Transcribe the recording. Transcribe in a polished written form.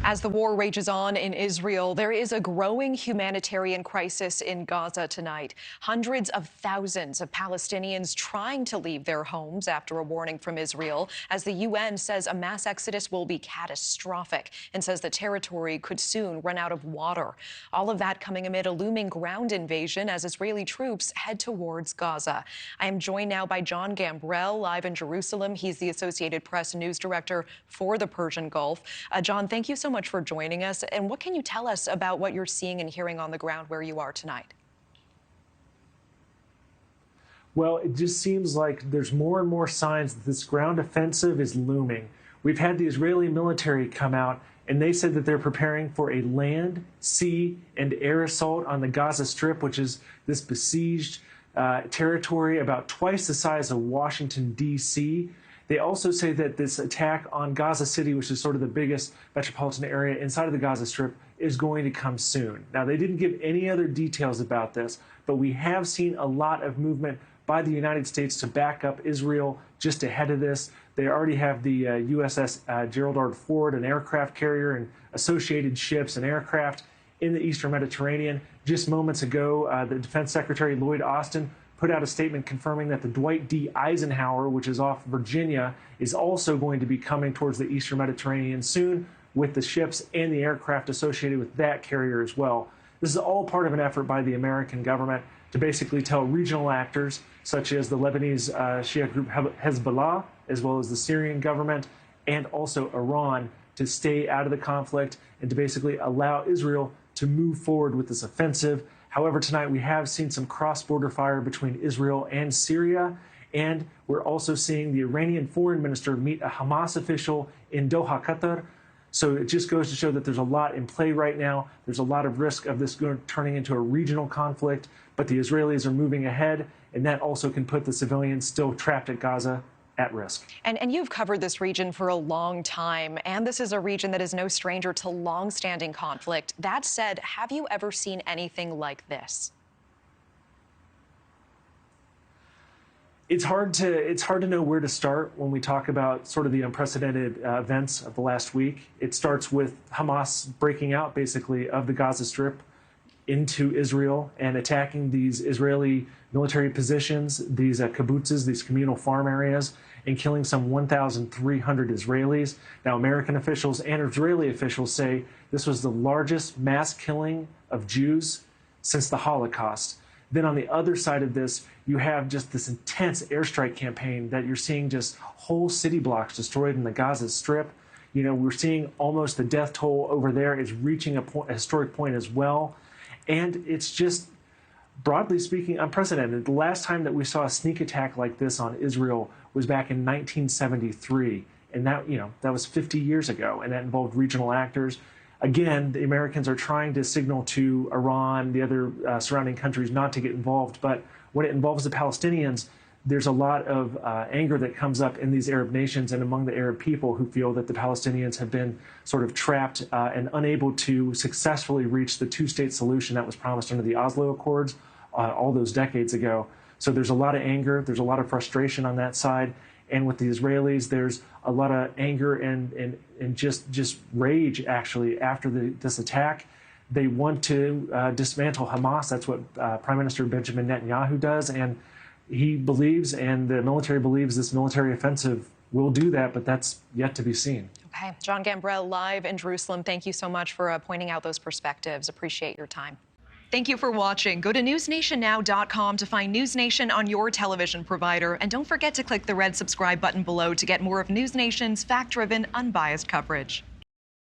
As the war rages on in Israel, there is a growing humanitarian crisis in Gaza tonight. Hundreds of thousands of Palestinians trying to leave their homes after a warning from Israel, as the UN says a mass exodus will be catastrophic and says the territory could soon run out of water. All of that coming amid a looming ground invasion as Israeli troops head towards Gaza. I am joined now by Jon Gambrell, live in Jerusalem. He's the Associated Press news director for the Persian Gulf. Jon, thank you so much for joining us. And what can you tell us about what you're seeing and hearing on the ground where you are tonight? Well, it just seems like there's more and more signs that this ground offensive is looming. We've had the Israeli military come out, and they said that they're preparing for a land, sea, and air assault on the Gaza Strip, which is this besieged territory about twice the size of Washington, D.C. They also say that this attack on Gaza City, which is sort of the biggest metropolitan area inside of the Gaza Strip, is going to come soon. Now, they didn't give any other details about this, but we have seen a lot of movement by the United States to back up Israel just ahead of this. They already have the USS Gerald R. Ford, an aircraft carrier, and associated ships and aircraft in the Eastern Mediterranean. Just moments ago, the Defense Secretary Lloyd Austin put out a statement confirming that the Dwight D. Eisenhower, which is off Virginia, is also going to be coming towards the Eastern Mediterranean soon with the ships and the aircraft associated with that carrier as well. This is all part of an effort by the American government to basically tell regional actors, such as the Lebanese Shia group Hezbollah, as well as the Syrian government, and also Iran, to stay out of the conflict and to basically allow Israel to move forward with this offensive. However, tonight we have seen some cross-border fire between Israel and Syria, and we're also seeing the Iranian foreign minister meet a Hamas official in Doha, Qatar. So it just goes to show that there's a lot in play right now. There's a lot of risk of this turning into a regional conflict, but the Israelis are moving ahead, and that also can put the civilians still trapped at Gaza at risk. And you've covered this region for a long time, and this is a region that is no stranger to long-standing conflict. That said, have you ever seen anything like this? It's hard to know where to start when we talk about sort of the unprecedented events of the last week. It starts with Hamas breaking out, basically, of the Gaza Strip into Israel and attacking these Israeli military positions, these kibbutzes, these communal farm areas, and killing some 1,300 Israelis. Now, American officials and Israeli officials say this was the largest mass killing of Jews since the Holocaust. Then on the other side of this, you have just this intense airstrike campaign that you're seeing just whole city blocks destroyed in the Gaza Strip. You know, we're seeing almost the death toll over there is reaching a historic point as well. And it's just, broadly speaking, unprecedented. The last time that we saw a sneak attack like this on Israel was back in 1973. And that, that was 50 years ago, and that involved regional actors. Again, the Americans are trying to signal to Iran, the other surrounding countries, not to get involved. But when it involves the Palestinians, there's a lot of anger that comes up in these Arab nations and among the Arab people who feel that the Palestinians have been sort of trapped and unable to successfully reach the two-state solution that was promised under the Oslo Accords all those decades ago. So there's a lot of anger, there's a lot of frustration on that side. And with the Israelis, there's a lot of anger and just rage, actually, after this attack. They want to dismantle Hamas. That's what Prime Minister Benjamin Netanyahu does. And he believes, and the military believes, this military offensive will do that, but that's yet to be seen. Okay. Jon Gambrell, live in Jerusalem. Thank you so much for pointing out those perspectives. Appreciate your time. Thank you for watching. Go to newsnationnow.com to find News Nation on your television provider. And don't forget to click the red subscribe button below to get more of News Nation's fact-driven, unbiased coverage.